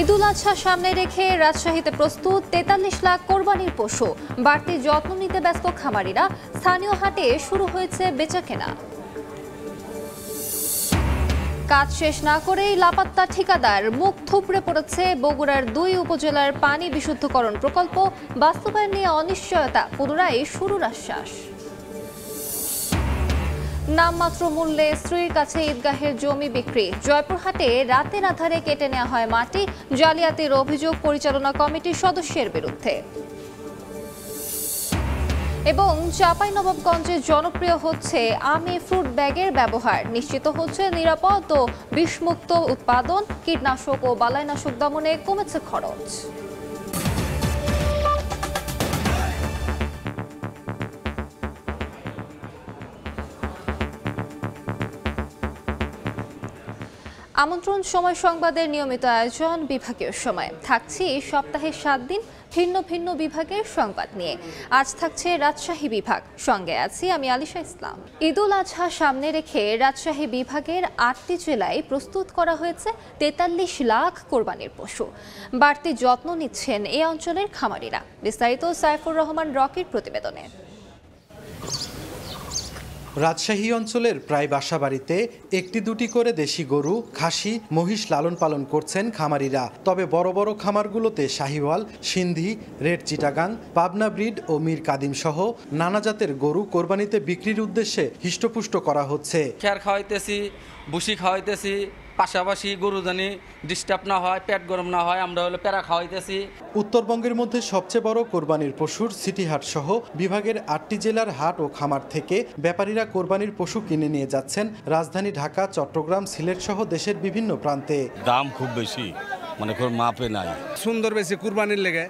ঈদুল আজহা সামনে রেখে রাজশাহীতে প্রস্তুত ৪৩ লাখ কোরবানির পশু। বাড়তি যত্ন নিতে ব্যস্ত খামারিরা। স্থানীয় হাটে শুরু হয়েছে বেচাকেনা। কাজ শেষ না করেই লাপাত্তা ঠিকাদার। মুখ থুবড়ে পড়েছে বগুড়ার ২ উপজেলার পানি বিশুদ্ধকরণ প্রকল্প। বাস্তবায়ন নিয়ে অনিশ্চয়তা, পুনরায় শুরুর আশ্বাস। নামমাত্র মূল্যে স্ত্রীর কাছে ঈদগাহের জমি বিক্রি। জয়পুরহাটে রাতের আধারে কেটে নেওয়া হয় মাটি। জালিয়াতির অভিযোগ পরিচালনা কমিটির সদস্যের বিরুদ্ধে। এবং চাঁপাইনবাবগঞ্জে জনপ্রিয় হচ্ছে আমে ফ্রুট ব্যাগের ব্যবহার। নিশ্চিত হচ্ছে নিরাপদ ও বিষমুক্ত উৎপাদন। কীটনাশক ও বালাইনাশক দমনে কমেছে খরচ। আমন্ত্রণ সময় সংবাদের নিয়মিত আয়োজন বিভাগীয় সময়। থাকছি সপ্তাহে ৭ দিন ভিন্ন ভিন্ন বিভাগের সংবাদ নিয়ে। আজ থাকছে রাজশাহী বিভাগ, সঙ্গে আছি আমি আলিশা ইসলাম। ঈদুল আজহা সামনে রেখে রাজশাহী বিভাগের ৮টি জেলায় প্রস্তুত করা হয়েছে ৪৩ লাখ কোরবানির পশু। বাড়তি যত্ন নিচ্ছেন এই অঞ্চলের খামারিরা। বিস্তারিত সাইফুর রহমান রকির প্রতিবেদনে। রাজশাহী অঞ্চলের প্রায় বাসাবাড়িতে একটি দুটি করে দেশি গরু, খাসি, মহিষ লালন পালন করছেন খামারিরা। তবে বড় বড় খামারগুলোতে শাহিওয়াল, সিন্ধি, রেড চিটাগাং, পাবনা ব্রিড ও মীর কাদিম সহ নানা জাতের গরু কোরবানিতে বিক্রির উদ্দেশ্যে হিষ্টপুষ্ট করা হচ্ছে। খেয়ার খাওয়াইতেছি, ভুসি খাওয়াইতেছি, পাশাপাশি গরু জানি ডিস্টার্ব না হয়, পেট গরম না হয়, আমরা হলো প্যারা খাওয়াইতেছি। উত্তরবঙ্গের মধ্যে সবচেয়ে বড় কোরবানির পশুর সিটি হাট সহ বিভাগের ৮টি জেলার হাট ও খামার থেকে ব্যাপারীরা কোরবানির পশু কিনে নিয়ে যাচ্ছেন রাজধানী ঢাকা, চট্টগ্রাম, সিলেট সহ দেশের বিভিন্ন প্রান্তে। দাম খুব বেশি, মানে কোনো মাপে নাই। সুন্দর বেশি কুরবানির লেগে,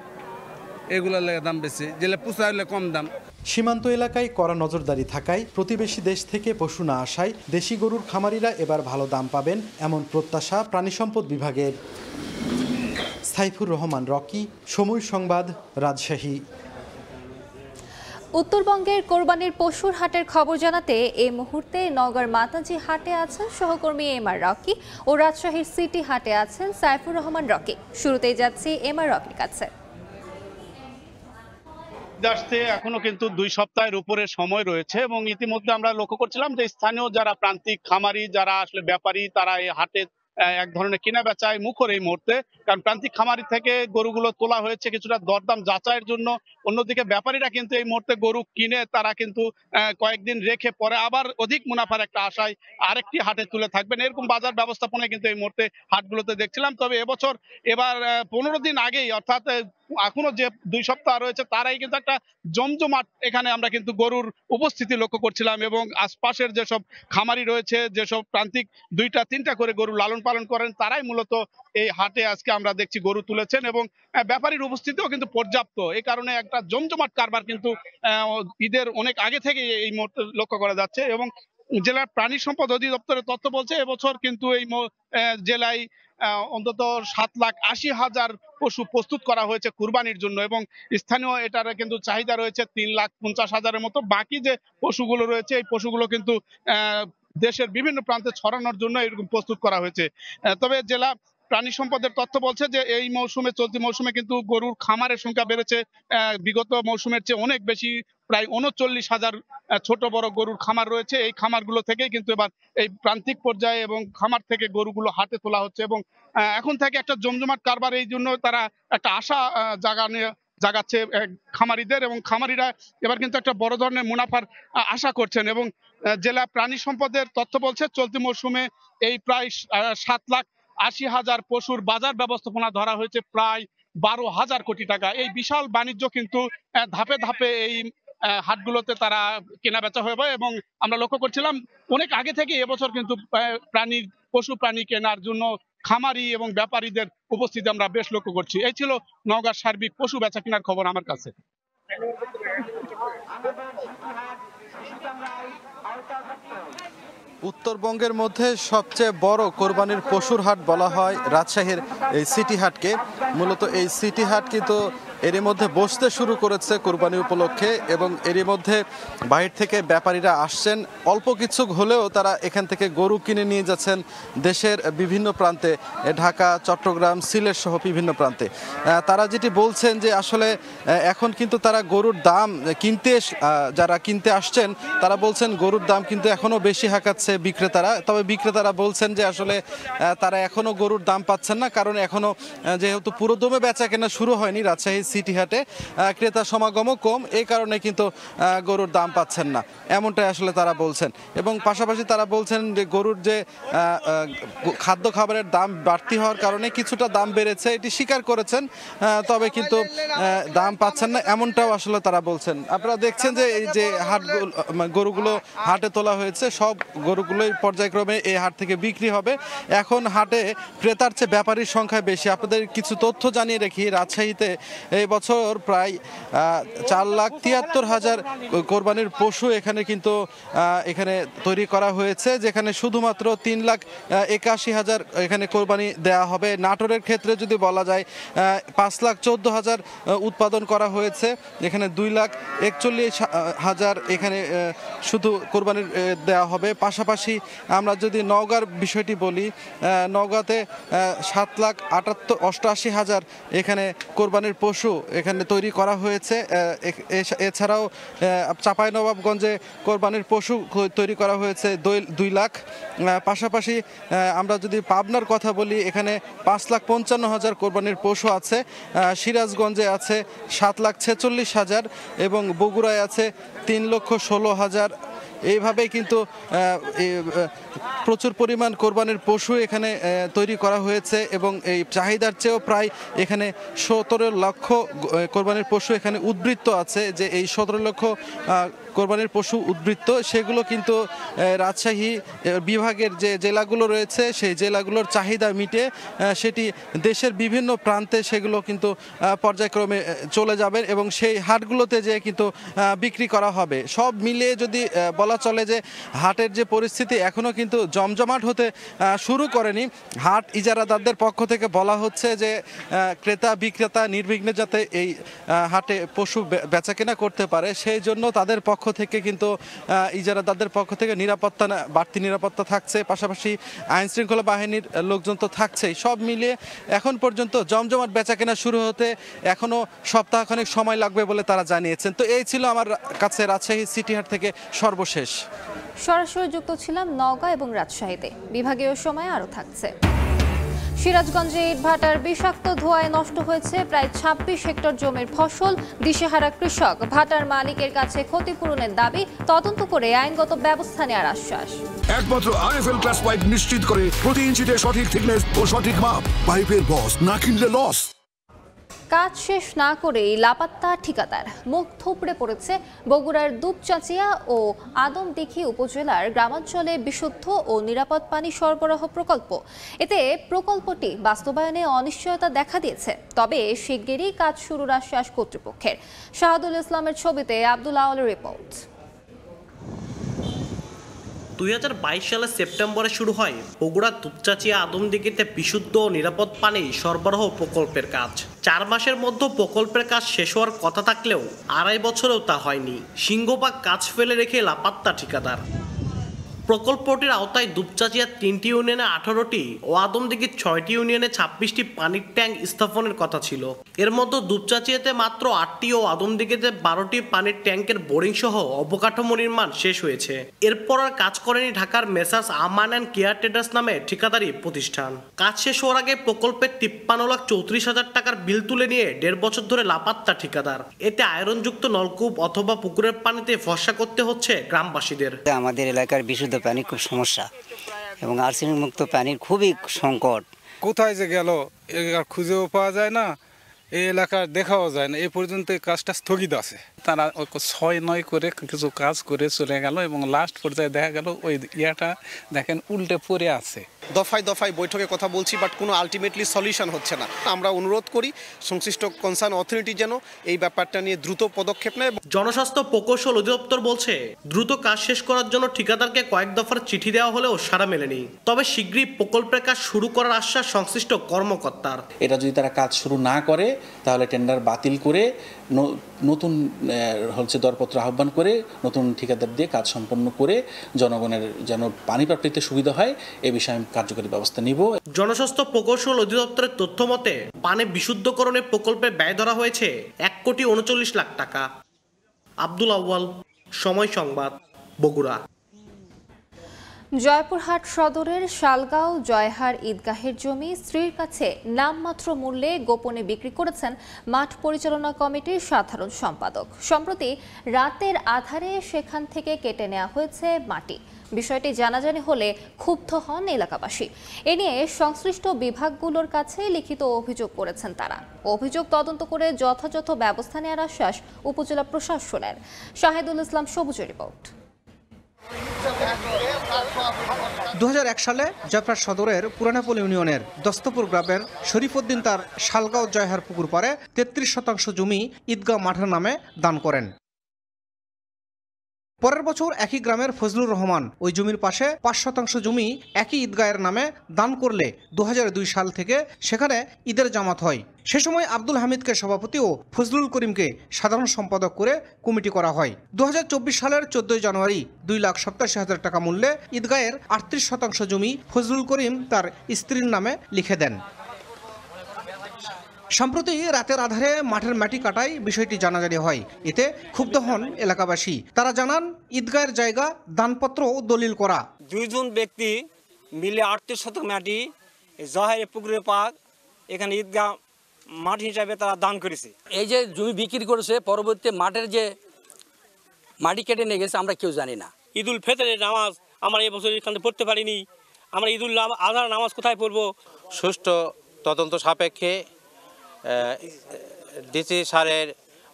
এগুলোর লেগে দাম বেশি, যেগুলো পুষা হলে কম দাম। সীমান্ত এলাকায় কড়া নজরদারি থাকায় প্রতিবেশী দেশ থেকে পশু না আসায় দেশি গরুর খামারিরা এবার ভালো দাম পাবেন এমন প্রত্যাশা প্রাণিসম্পদ বিভাগের। সাইফুর রহমান রকি, সময় সংবাদ, রাজশাহী। উত্তরবঙ্গের কোরবানির পশুর হাটের খবর জানাতে এই মুহূর্তে নওগাঁর মাতাজি হাটে আছেন সহকর্মী এমআর রকি ও রাজশাহীর সিটি হাটে আছেন সাইফুর রহমান রকি। শুরুতেই যাচ্ছি এমআর রকির কাছে। আসতে এখনো কিন্তু ২ সপ্তাহের উপরে সময় রয়েছে এবং ইতিমধ্যে আমরা লক্ষ্য করছিলাম যে স্থানীয় যারা প্রান্তিক খামারি, যারা আসলে ব্যাপারী, তারা এই হাটে এক ধরনের কেনা বেচায় মুখর এই মুহূর্তে। কারণ প্রান্তিক খামারি থেকে গরুগুলো তোলা হয়েছে কিছুটা দরদাম যাচাইয়ের জন্য। অন্যদিকে ব্যাপারীরা কিন্তু এই মুহূর্তে গরু কিনে তারা কিন্তু কয়েকদিন রেখে পরে আবার অধিক মুনাফার একটা আশায় আরেকটি হাটে তুলে থাকবেন। এরকম বাজার ব্যবস্থাপনায় কিন্তু এই মুহূর্তে হাটগুলোতে দেখছিলাম। তবে এবার ১৫ দিন আগেই, অর্থাৎ এখনো যে ২ সপ্তাহ রয়েছে তারাই কিন্তু একটা জমজমাট এখানে আমরা কিন্তু গরুর উপস্থিতি লক্ষ্য করছিলাম এবং আশপাশের যেসব খামারি রয়েছে, যেসব প্রান্তিক ২টা-৩টা করে গরু লালন পালন করেন, তারাই মূলত এই হাটে আজকে আমরা দেখছি গরু তুলেছেন এবং ব্যাপারীর উপস্থিতিও কিন্তু পর্যাপ্ত। এই কারণে একটা জমজমাট কারবার কিন্তু ঈদের অনেক আগে থেকে এই মুহূর্তে লক্ষ্য করা যাচ্ছে এবং জেলার প্রাণী সম্পদ অধিদপ্তরের তথ্য বলছে এবছর কিন্তু এই জেলায় অন্তত ৭,৮০,০০০ পশু প্রস্তুত করা হয়েছে কুরবানির জন্য এবং স্থানীয় এটার কিন্তু চাহিদা রয়েছে ৩,৫০,০০০-এর মতো। বাকি যে পশুগুলো রয়েছে এই পশুগুলো কিন্তু দেশের বিভিন্ন প্রান্তে ছড়ানোর জন্য এরকম প্রস্তুত করা হয়েছে। তবে জেলা প্রাণী সম্পদের তথ্য বলছে যে এই মৌসুমে, চলতি মৌসুমে কিন্তু গরুর খামারের সংখ্যা বেড়েছে বিগত মৌসুমের চেয়ে অনেক বেশি। প্রায় ৩৯,০০০ ছোট বড় গরুর খামার রয়েছে। এই খামারগুলো থেকেই কিন্তু এবার এই প্রান্তিক পর্যায়ে এবং খামার থেকে গরুগুলো হাটে তোলা হচ্ছে এবং এখন থেকে একটা জমজমাট কারবার, এই জন্য তারা একটা আশা জাগাচ্ছে খামারিদের এবং খামারিরা এবার কিন্তু একটা বড় ধরনের মুনাফার আশা করছেন এবং জেলা প্রাণী সম্পদের তথ্য বলছে চলতি মৌসুমে এই প্রায় ৭,৮০,০০০ পশুর বাজার ব্যবস্থাপনা ধরা হয়েছে প্রায় ১২,০০০ কোটি টাকা। এই বিশাল বাণিজ্য কিন্তু ধাপে ধাপে এই হাটগুলোতে তারা কেনা বেচা হবে এবং আমরা লক্ষ্য করছিলাম অনেক আগে থেকে এবছর কিন্তু পশু প্রাণী কেনার জন্য খামারি এবং ব্যাপারীদের উপস্থিতি আমরা বেশ লক্ষ্য করছি। এই ছিল নওগাঁর সার্বিক পশু বেচা কেনার খবর আমার কাছে। উত্তরবঙ্গের মধ্যে সবচেয়ে বড় কোরবানির পশুর হাট বলা হয় রাজশাহীর এই সিটি হাটকে। মূলত এই সিটি হাট কিন্তু এরই মধ্যে বসতে শুরু করেছে কোরবানি উপলক্ষে এবং এরই মধ্যে বাইরে থেকে ব্যাপারীরা আসছেন। অল্প কিছু হলেও তারা এখান থেকে গরু কিনে নিয়ে যাচ্ছেন দেশের বিভিন্ন প্রান্তে, ঢাকা, চট্টগ্রাম, সিলেট সহ বিভিন্ন প্রান্তে। তারা যেটি বলছেন যে আসলে এখন কিন্তু তারা গরুর দাম যারা কিনতে আসছেন তারা বলছেন গরুর দাম কিন্তু এখনও বেশি হাঁকাচ্ছে বিক্রেতারা। তবে বিক্রেতারা বলছেন যে আসলে তারা এখনও গরুর দাম পাচ্ছেন না, কারণ এখনও যেহেতু পুরোদমে বেচা কেনা শুরু হয়নি রাজশাহী সিটি হাটে, ক্রেতা সমাগমও কম, এই কারণে কিন্তু গরুর দাম পাচ্ছেন না, এমনটাই আসলে তারা বলছেন। এবং পাশাপাশি তারা বলছেন যে গরুর যে খাদ্য খাবারের দাম বাড়তি হওয়ার কারণে কিছুটা দাম বেড়েছে, এটি স্বীকার করেছেন, তবে কিন্তু দাম পাচ্ছেন না, এমনটাও আসলে তারা বলছেন। আপনারা দেখছেন যে এই যে গরুগুলো হাটে তোলা হয়েছে, সব গরুগুলোই পর্যায়ক্রমে এই হাট থেকে বিক্রি হবে। এখন হাটে ক্রেতার চেয়ে ব্যাপারীর সংখ্যা বেশি। আপনাদের কিছু তথ্য জানিয়ে রাখি, রাজশাহীতে এই বছর প্রায় 4,73,000 কোরবানির পশু এখানে তৈরি করা হয়েছে, যেখানে শুধুমাত্র 3,81,000 এখানে কোরবানি দেওয়া হবে। নাটোরের ক্ষেত্রে যদি বলা যায় 5,14,000 উৎপাদন করা হয়েছে, এখানে 2,41,000 এখানে শুধু কোরবানির দেওয়া হবে। পাশাপাশি আমরা যদি নওগাঁর বিষয়টি বলি, নওগাঁতে 7,88,000 এখানে কোরবানির পশু এখানে তৈরি করা হয়েছে। এছাড়াও চাঁপাইনবাবগঞ্জে কোরবানির পশু তৈরি করা হয়েছে 2 লাখ। পাশাপাশি আমরা যদি পাবনার কথা বলি, এখানে 5,55,000 কোরবানির পশু আছে। সিরাজগঞ্জে আছে 7,46,000 এবং বগুড়ায় আছে 3,16,000। এইভাবেই কিন্তু প্রচুর পরিমাণ কোরবানির পশু এখানে তৈরি করা হয়েছে এবং এই চাহিদার চেয়েও প্রায় এখানে 17 লক্ষ কোরবানির পশু এখানে উদ্বৃত্ত আছে। যে এই 17 লক্ষ কোরবানির পশু উদ্বৃত্ত, সেগুলো কিন্তু রাজশাহী বিভাগের যে জেলাগুলো রয়েছে সেই জেলাগুলোর চাহিদা মিটে সেটি দেশের বিভিন্ন প্রান্তে সেগুলো কিন্তু পর্যায়ক্রমে চলে যাবে এবং সেই হাটগুলোতে যে কিন্তু বিক্রি করা হবে। সব মিলিয়ে যদি বলা চলে যে হাটের যে পরিস্থিতি এখনও কিন্তু জমজমাট হতে শুরু করেনি। হাট ইজারাদারদের পক্ষ থেকে বলা হচ্ছে যে ক্রেতা বিক্রেতা নির্বিঘ্নে যাতে এই হাটে পশু বেচাকেনা করতে পারে, সেই জন্য তাদের পক্ষ থেকে কিন্তু ইজারাদারদের পক্ষ থেকে বাড়তি নিরাপত্তা থাকছে। পাশাপাশি আইন শৃঙ্খলা বাহিনীর লোকজন তো থাকছেই। সব মিলিয়ে এখন পর্যন্ত জমজমাট বেচাকেনা শুরু হতে এখনও সপ্তাহখানেক সময় লাগবে বলে তারা জানিয়েছেন। তো এই ছিল আমার কাছে রাজশাহী সিটি হাট থেকে সর্বশেষ। সরাসরি যুক্ত ছিলাম নওগাঁ এবং রাজশাহীতে। বিভাগীয় সময় আরও থাকছে। সিরাজগঞ্জে ইটভাটার বিষাক্ত ধোঁয়ায় নষ্ট হয়েছে প্রায় 26 হেক্টর জমির ফসল। দিশেহারা কৃষক, ভাটার মালিকের কাছে ক্ষতিপূরণের দাবি, তদন্ত করে আইনগত ব্যবস্থা নেওয়ার আশ্বাস। একমাত্র আরএফএল ক্লাস পাইপ নিশ্চিত করে প্রতি ইঞ্চিতে সঠিক থিকনেস ও সঠিক মাপ। পাইপের বস, না কিনলে লস। কাজ শেষ না করেই লাপাত্তা ঠিকাদার। মুখ থুবড়ে পড়েছে বগুড়ার দুপচাঁচিয়া ও আদমদীঘি উপজেলার গ্রামাঞ্চলে বিশুদ্ধ ও নিরাপদ পানি সরবরাহ প্রকল্প। এতে প্রকল্পটি বাস্তবায়নে অনিশ্চয়তা দেখা দিয়েছে, তবে শিগগিরই কাজ শুরুর আশ্বাস কর্তৃপক্ষের। শাহাদুল ইসলামের ছবিতে আব্দুল আওয়ালের রিপোর্ট। 2022 সালের সেপ্টেম্বরে শুরু হয় বগুড়া দুপচাঁচিয়া আদমদীঘিতে বিশুদ্ধ ও নিরাপদ পানি সরবরাহ প্রকল্পের কাজ। 4 মাসের মধ্যে প্রকল্পের কাজ শেষ হওয়ার কথা থাকলেও 2.5 বছরেও তা হয়নি। সিংহভাগ কাজ ফেলে রেখে লাপাত্তা ঠিকাদার। প্রকল্পটির আওতায় দুপচাঁচিয়া 3টি ইউনিয়নে 18টি ও আদমদীঘির 6টি ইউনিয়নে 26টি পানির ট্যাঙ্ক স্থাপনের কথা ছিল। এর মধ্যে দুপচাঁচিয়াতে মাত্র 8টি ও আদমদীঘিতে 12টি পানির ট্যাঙ্কের বোরিং সহ অবকাঠামো নির্মাণ শেষ হয়েছে। এরপর আর কাজ করেনি ঢাকার messrs Aman and care traders নামে ঠিকাদারি প্রতিষ্ঠান। কাজ শেষ হওয়ার আগে প্রকল্পের 53,34,000 টাকার বিল তুলে নিয়ে 1.5 বছর ধরে লাপাত্তা ঠিকাদার। এতে আয়রনযুক্ত নলকূপ অথবা পুকুরের পানিতে ফর্সা করতে হচ্ছে গ্রামবাসীদের। আমাদের এলাকার বিশুদ্ধ পানি খুব সমস্যা এবং আর্সেনিক মুক্ত পানির খুবই সংকট। কোথায় যে গেল খুঁজেও পাওয়া যায় না, এই এলাকার দেখাও যায় না। এই পর্যন্ত কাজটা স্থগিত আছে। তারা 6-9 করে কিছু কাজ করে চলে গেল এবং লাস্ট পর্যায়ে দেখা গেল ওই ইয়াটা দেখেন উল্টে পড়ে আছে। দফায় দফায় বৈঠকে কথা বলছি, বাট কোনো আলটিমেটলি সলিউশন হচ্ছে না। আমরা অনুরোধ করি সংশ্লিষ্ট কনসার্ন অথরিটি যেন এই ব্যাপারটা নিয়ে দ্রুত পদক্ষেপ নেয়। জনস্বাস্থ্য প্রকৌশল অধিদপ্তর বলছে দ্রুত কাজ শেষ করার জন্য ঠিকাদারকে কয়েক দফার চিঠি দেওয়া হলেও সাড়া মেলেনি। তবে শীঘ্রই প্রকল্পের কাজ শুরু করার আশ্বাস সংশ্লিষ্ট কর্মকর্তার। এটা যদি তারা কাজ শুরু না করে তাহলে টেন্ডার বাতিল করে নতুন দরপত্র আহ্বান করে নতুন ঠিকাদার দিয়ে কাজ সম্পন্ন করে জনগণের যেন পানি প্রাপ্তিতে সুবিধা হয় এ বিষয়ে কার্যকরী ব্যবস্থা নিব। জনস্বাস্থ্য প্রকৌশল অধিদপ্তরের তথ্য মতে পানি বিশুদ্ধকরণের প্রকল্পে ব্যয় ধরা হয়েছে 1,39,00,000 টাকা। আব্দুল আউয়াল, সময় সংবাদ, বগুড়া। জয়পুরহাট সদরের শালগাঁও জয়হার ঈদগাহের জমি স্ত্রীর কাছে নামমাত্র মূল্যে গোপনে বিক্রি করেছেন মাঠ পরিচালনা কমিটির সাধারণ সম্পাদক। সম্প্রতি রাতের আধারে সেখান থেকে কেটে নেওয়া হয়েছে মাটি। বিষয়টি জানাজানি হলে ক্ষুব্ধ হন এলাকাবাসী। এ নিয়ে সংশ্লিষ্ট বিভাগগুলোর কাছে লিখিত অভিযোগ করেছেন তারা। অভিযোগ তদন্ত করে যথাযথ ব্যবস্থা নেওয়ার আশ্বাস উপজেলা প্রশাসনের। শাহিদুল ইসলাম সবুজের রিপোর্ট। 2001 সালে জয়পুরহাট সদরের পুরানাপোল ইউনিয়নের দস্তপুর গ্রামের শরীফউদ্দিন তার শালগাঁও জয়হার পুকুর পাড়ে 33% জমি ঈদগাহ মাঠের নামে দান করেন। পরের বছর একই গ্রামের ফজলুর রহমান ওই জমির পাশে 5% জমি একই ঈদগাহের নামে দান করলে 2002 সাল থেকে সেখানে ঈদের জামাত হয়। সে সময় আব্দুল হামিদকে সভাপতি ও ফজলুল করিমকে সাধারণ সম্পাদক করে কমিটি করা হয়। 2024 সালের 14 জানুয়ারি 2,87,000 টাকা মূল্যে ঈদগাহের 38% জমি ফজলুল করিম তার স্ত্রীর নামে লিখে দেন। সম্প্রতি রাতের আধারে মাঠের মাটি কাটায় বিষয়টি জানাজানি হয়। এতে ক্ষুব্ধ হন এলাকাবাসী। তারা জানান ঈদগাহের জায়গা দানপত্র ও দলিল করা। 2 জন ব্যক্তি মিলে 38 শতক মাটি জহের পুকুরের পাক এখানে ঈদগাহ মাঠ হিসাবে তারা দান করেছে। এই যে জমি বিক্রি করেছে পরবর্তী মাঠের যে মাটি কেটে নিয়ে গেছে আমরা কেউ জানি না। ঈদুল ফিতরের নামাজ আমরা এবছর এখানে পড়তে পারিনি। আমরা ঈদুল আজহার নামাজ কোথায় পড়বো? সুষ্ঠু তদন্ত সাপেক্ষে ডিসি স্যারের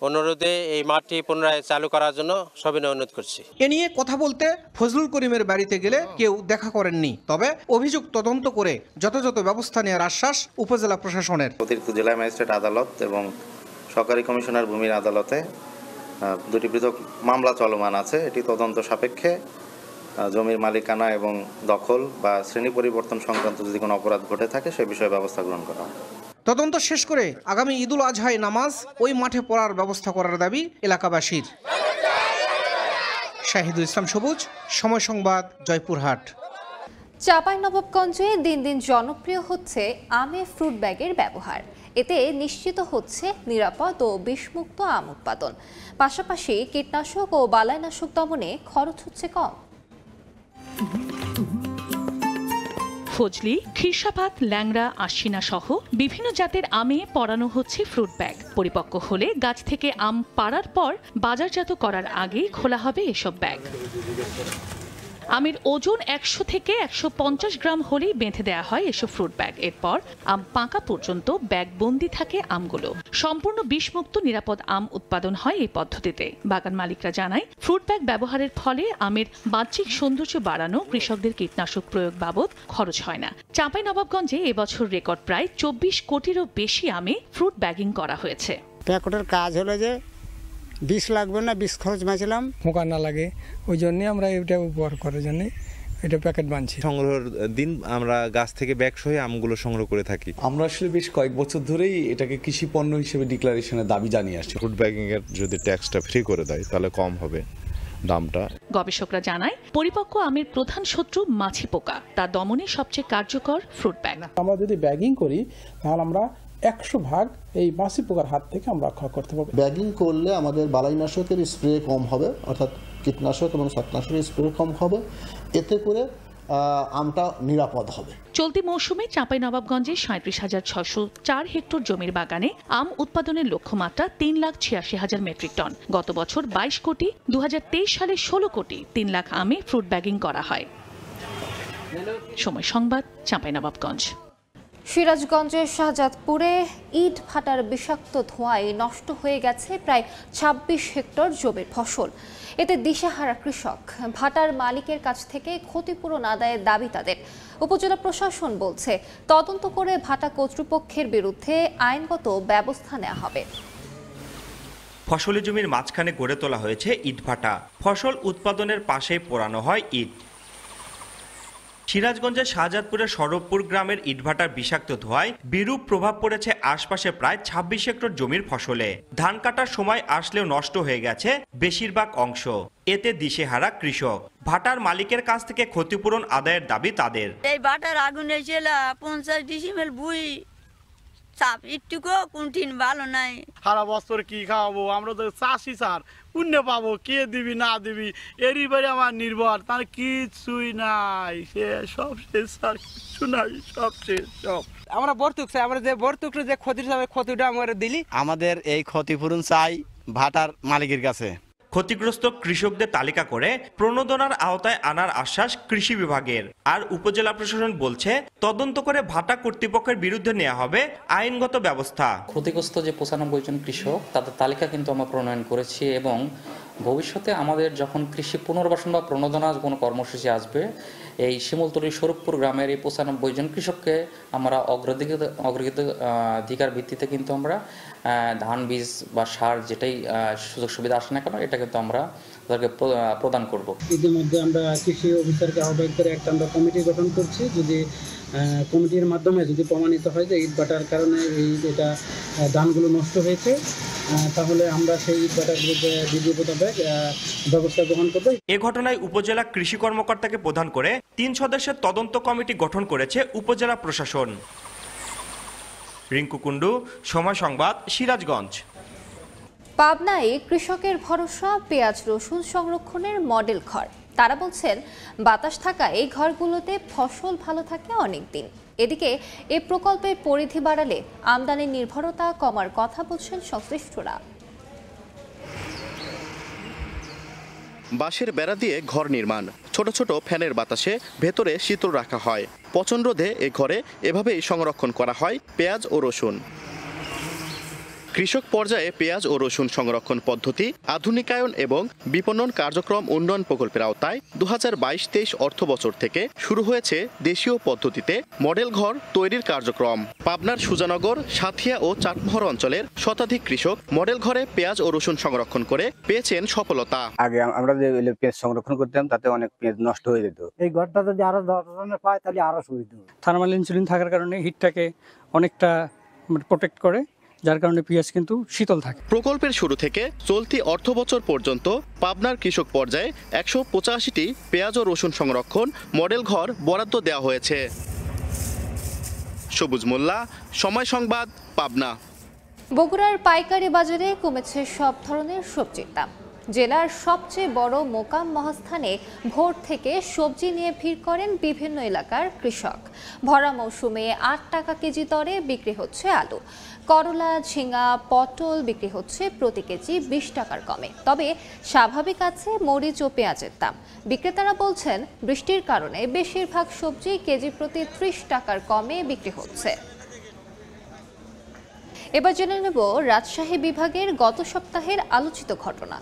অনুরোধে এই মাঠটি পুনরায় চালু করার জন্য সবিনয় অনুরোধ করছি। এ নিয়ে কথা বলতে ফজলুল করিমের বাড়িতে গেলে কেউ দেখা করেননি। তবে অভিযোগ তদন্ত করে যথাযথ ব্যবস্থা নেওয়ার আশ্বাস উপজেলা প্রশাসনের। অতিরিক্ত জেলা ম্যাজিস্ট্রেট আদালত এবং সরকারি কমিশনার ভূমির আদালতে 2টি পৃথক মামলা চলমান আছে। এটি তদন্ত সাপেক্ষে জমির মালিকানা এবং দখল বা শ্রেণী পরিবর্তন সংক্রান্ত যদি কোনো অপরাধ ঘটে থাকে সে বিষয়ে ব্যবস্থা গ্রহণ করা হয়। তদন্ত শেষ করে আগামী ঈদুল আজহায় নামাজ ওই মাঠে পড়ার ব্যবস্থা করার দাবি এলাকাবাসীর। শাহিদুল ইসলাম সবুজ, সময় সংবাদ, জয়পুরহাট। চাঁপাইনবাবগঞ্জে দিন দিন জনপ্রিয় হচ্ছে আমে ফ্রুট ব্যাগের ব্যবহার। এতে নিশ্চিত হচ্ছে নিরাপদ ও বিষমুক্ত আম উৎপাদন। পাশাপাশি কীটনাশক ও বালাইনাশক দমনে খরচ হচ্ছে কম। ফজলি, খিরসাপাত, ল্যাংড়া, আশিনা সহ বিভিন্ন জাতের আমে পরানো হচ্ছে ফ্রুট ব্যাগ। পরিপক্ক হলে গাছ থেকে আম পাড়ার পর বাজারজাত করার আগেই খোলা হবে এসব ব্যাগ। আমের ওজন 100 থেকে 150 গ্রাম হলেই বেঁধে দেওয়া হয় এসব ফ্রুট ব্যাগ। এরপর আম পাকা পর্যন্ত ব্যাগ বন্দি থাকে আমগুলো। সম্পূর্ণ বিষমুক্ত নিরাপদ আম উৎপাদন হয় এই পদ্ধতিতে। বাগান মালিকরা জানায় ফ্রুট ব্যাগ ব্যবহারের ফলে আমের বাহ্যিক সৌন্দর্য বাড়ানো, কৃষকদের কীটনাশক প্রয়োগ বাবদ খরচ হয় না। চাঁপাইনবাবগঞ্জে এবছর রেকর্ড প্রায় 24 কোটিরও বেশি আমে ফ্রুট ব্যাগিং করা হয়েছে। প্যাকেটের কাজ হলো যে বিষ লাগবে না, বিষ খরচ বাঁচলাম, পোকা না লাগে, ওই জন্যে আমরা এটা ব্যবহার করার জন্য এটা প্যাকেট বানছি। সংগ্রহের দিন আমরা গাছ থেকে ব্যাগ সহ আমগুলো সংগ্রহ করে থাকি। আমরা আসলে বেশ কয়েক বছর ধরেই এটাকে কৃষি পণ্য হিসেবে ডিক্লারেশনের দাবি জানিয়ে আসছি। ফুড ব্যাগিং এর যদি ট্যাক্সটা ফ্রি করে দেয় তাহলে কম হবে দামটা। গবেষকরা জানায় পরিপক্ক আমের প্রধান শত্রু মাছি পোকা, তা দমনে সবচেয়ে কার্যকর ফ্রুট ব্যাগ। আমরা যদি ব্যাগিং করি তাহলে আমরা 100 ভাগ এই মাছি পোকার হাত থেকে আমরা রক্ষা করতে পারবো। ব্যাগিং করলে আমাদের বালাইনাশকের স্প্রে কম হবে, অর্থাৎ কীটনাশক এবং ছত্রাকনাশকের স্প্রে কম হবে। এতে করে আমটা নিরাপদ হবে। চলতি মৌসুমে চাঁপাইনবাবগঞ্জে 37,604 হেক্টর জমির বাগানে আম উৎপাদনের লক্ষ্যমাত্রা 3,86,000 মেট্রিক টন। গত বছর 22 কোটি, 2023 সালে 16 কোটি 3 লাখ আমে ফ্রুট ব্যাগিং করা হয়। সময় সংবাদ, চাঁপাইনবাবগঞ্জ। সিরাজগঞ্জের শাহজাদপুরে ইট ভাটার বিষাক্ত ধোঁয়ায় নষ্ট হয়ে গেছে প্রায় ২৬ হেক্টর জমির ফসল। এতে দিশেহারা কৃষক। ভাটার মালিকের কাছ থেকে ক্ষতিপূরণ আদায়ের দাবি তাদের। উপজেলা প্রশাসন বলছে তদন্ত করে ভাটা কর্তৃপক্ষের বিরুদ্ধে আইনগত ব্যবস্থা নেওয়া হবে। ফসলি জমির মাঝখানে গড়ে তোলা হয়েছে ইটভাটা। ফসল উৎপাদনের পাশেই পোড়ানো হয় ইট। সিরাজগঞ্জের শাহজাদপুরের সরবপুর গ্রামের ইটভাটার বিষাক্ত ধোঁয়ায় বিরূপ প্রভাব পড়েছে আশপাশে প্রায় ২৬ হেক্টর জমির ফসলে। ধান কাটার সময় আসলেও নষ্ট হয়ে গেছে বেশিরভাগ অংশ। এতে দিশেহারা কৃষক। ভাটার মালিকের কাছ থেকে ক্ষতিপূরণ আদায়ের দাবি তাদের। এই ভাটার আগুনে ছিল 50 ডিসিমেল বুই চাপ একটুকু কোনটিন ভালো নাই। সারা বছর কি খাওয়াবো? আমরা তো চাষি স্যার, পুণ্য পাবো, কে দিবি না দিবি এরই বাড়ি আমার নির্ভর, তার কিছুই নাই। সে সব শেষ স্যার, কিছু নাই, সব শেষ সব। আমরা বর্তুক চাই, আমরা যে বর্তুকটা যে ক্ষতিটা আমরা দিলি। আমাদের এই ক্ষতিপূরণ চাই ভাটার মালিকের কাছে। ক্ষতিগ্রস্ত কৃষকদের তালিকা করে প্রণোদনার আওতায় আনার আশ্বাস কৃষি বিভাগের। আর উপজেলা প্রশাসন বলছে তদন্ত করে ভাটা কর্তৃপক্ষের বিরুদ্ধে নেওয়া হবে আইনগত ব্যবস্থা। ক্ষতিগ্রস্ত যে ৯৫ জন কৃষক তাদের তালিকা কিন্তু আমরা প্রণয়ন করেছি এবং ভবিষ্যতে আমাদের যখন কৃষি পুনর্বাসন বা প্রণোদনা কোনো কর্মসূচি আসবে, এই শিমুলতলী সরবপুর গ্রামের এই ৯৫ জন কৃষককে আমরা অগ্রাধিকার ভিত্তিতে কিন্তু আমরা ধান বীজ বা সার যেটাই সুযোগ সুবিধা আসে না কেন এটা কিন্তু আমরা তাদেরকে প্রদান করব। ইতিমধ্যে আমরা কৃষি অফিসারকে আহ্বান করে একটা আমরা কমিটি গঠন করছি। যদি কমিটির মাধ্যমে যদি প্রমাণিত হয় যে ইট ভাটার কারণে এটা ধানগুলো নষ্ট হয়েছে, তাহলে আমরা সেই ইট ভাটার বিরুদ্ধে বিধি মোতাবেক ব্যবস্থা গ্রহণ করব। এ ঘটনায় উপজেলা কৃষি কর্মকর্তাকে প্রধান করে ৩ সদস্যের তদন্ত কমিটি গঠন করেছে উপজেলা প্রশাসন। রিঙ্কু কুন্ডু, সময় সংবাদ, সিরাজগঞ্জ। পাবনায় কৃষকের ভরসা পেঁয়াজ রসুন সংরক্ষণের মডেল ঘর। তারা বলছেন বাতাস থাকা এই ঘরগুলোতে ফসল ভালো থাকে অনেক দিন। এদিকে এই প্রকল্পের পরিধি বাড়ালে আমদানির নির্ভরতা কমার কথা বলছেন সংশ্লিষ্টরা। বাঁশের বেড়া দিয়ে ঘর নির্মাণ, ছোট ছোট ফ্যানের বাতাসে ভেতরে শীতল রাখা হয়। পচন রোধে এ ঘরে এভাবেই সংরক্ষণ করা হয় পেঁয়াজ ও রসুন। কৃষক পর্যায়ে পেঁয়াজ ও রসুন সংরক্ষণ পদ্ধতি আধুনিকায়ন এবং বিপণন কার্যক্রম উন্নয়ন প্রকল্পের আওতায় ২০২২-২৩ অর্থবছর থেকে শুরু হয়েছে দেশীয় পদ্ধতিতে মডেল ঘর তৈরির কার্যক্রম। পাবনার সুজানগর, সাথিয়া ও চাটমোহর অঞ্চলের শতাধিক কৃষক মডেল ঘরে পেঁয়াজ ও রসুন সংরক্ষণ করে পেয়েছেন সফলতা। আগে আমরা যে পেঁয়াজ সংরক্ষণ করতাম তাতে অনেক পেঁয়াজ নষ্ট হয়ে যেত। এই ঘরটা যদি আরো 10 জনের পায় তাহলে আরো সুবিধা। থার্মাল ইনসুলিন থাকার কারণে হিটটাকে অনেকটা প্রোটেক্ট করে, যার কারণে পেঁয়াজ কিন্তু শীতল থাকে। প্রকল্পের শুরু থেকে চলতি অর্থবছর পর্যন্ত পাবনার কৃষক পর্যায়ে ১৮৫টি পেঁয়াজ ও রসুন সংরক্ষণ মডেল ঘর বরাদ্দ দেওয়া হয়েছে। সবুজ মোল্লা, সময় সংবাদ, পাবনা। বগুড়ার পাইকারি বাজারে কমেছে সব ধরনের সবজির দাম। জেলার সবচেয়ে বড় মোকাম মহাস্থানে ভোর থেকে সবজি নিয়ে ভিড় করেন বিভিন্ন এলাকার কৃষক। ভরা মৌসুমে ৮ টাকা কেজি দরে বিক্রি হচ্ছে আলু। করলা, ঝিঙা, পটল বিক্রি হচ্ছে প্রতি কেজি ২০ টাকার কমে। তবে স্বাভাবিক আছে মরিচ ও পেঁয়াজের দাম। বিক্রেতারা বলছেন বৃষ্টির কারণে বেশিরভাগ সবজি কেজি প্রতি ৩০ টাকার কমে বিক্রি হচ্ছে। এবার জেনে নেব রাজশাহী বিভাগের গত সপ্তাহের আলোচিত ঘটনা।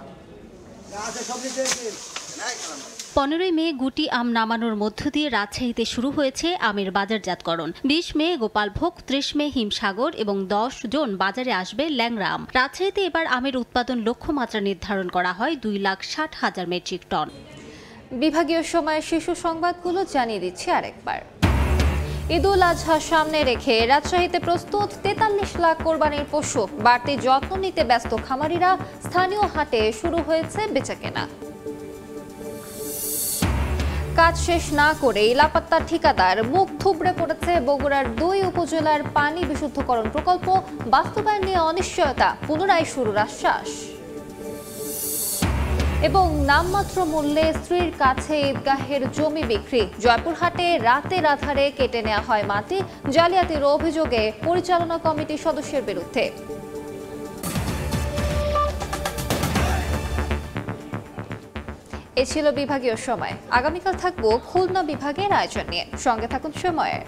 ১৫ মে গুটি আম নামানোর মধ্য দিয়ে রাজশাহীতে শুরু হয়েছে আমের বাজারজাতকরণ। ২০ মে গোপালভোগ, ৩০ মে হিমসাগর এবং ১০ জুন বাজারে আসবে ল্যাংড়া আম। রাজশাহীতে এবার আমের উৎপাদন লক্ষ্যমাত্রা নির্ধারণ করা হয় ২,৬০,০০০ মেট্রিক টন। বিভাগীয় সময়ে শীর্ষ সংবাদগুলো জানিয়ে দিচ্ছি আরেকবার। ঈদুল আজহা সামনে রেখে রাজশাহীতে প্রস্তুত ৪৩ লাখ কোরবানির পশু। বাড়তি যত্ন নিতে ব্যস্ত খামারিরা। স্থানীয় হাটে শুরু হয়েছে বেচাকেনা। কাজ শেষ না করে লাপাত্তা ঠিকাদার। মুখ থুবড়ে পড়েছে বগুড়ার ২ উপজেলার পানি বিশুদ্ধকরণ প্রকল্প। বাস্তবায়ন নিয়ে অনিশ্চয়তা, পুনরায় শুরুর আশ্বাস। এবং নামমাত্র মূল্যে স্ত্রীর কাছে ঈদগাহের জমি বিক্রি। জয়পুরহাটে রাতের আধারে কেটে নেওয়া হয় মাটি। জালিয়াতির অভিযোগে পরিচালনা কমিটির সদস্যের বিরুদ্ধে। এ ছিল বিভাগীয় সময়। আগামীকাল থাকবো খুলনা বিভাগের আয়োজন নিয়ে। সঙ্গে থাকুন সময়ের।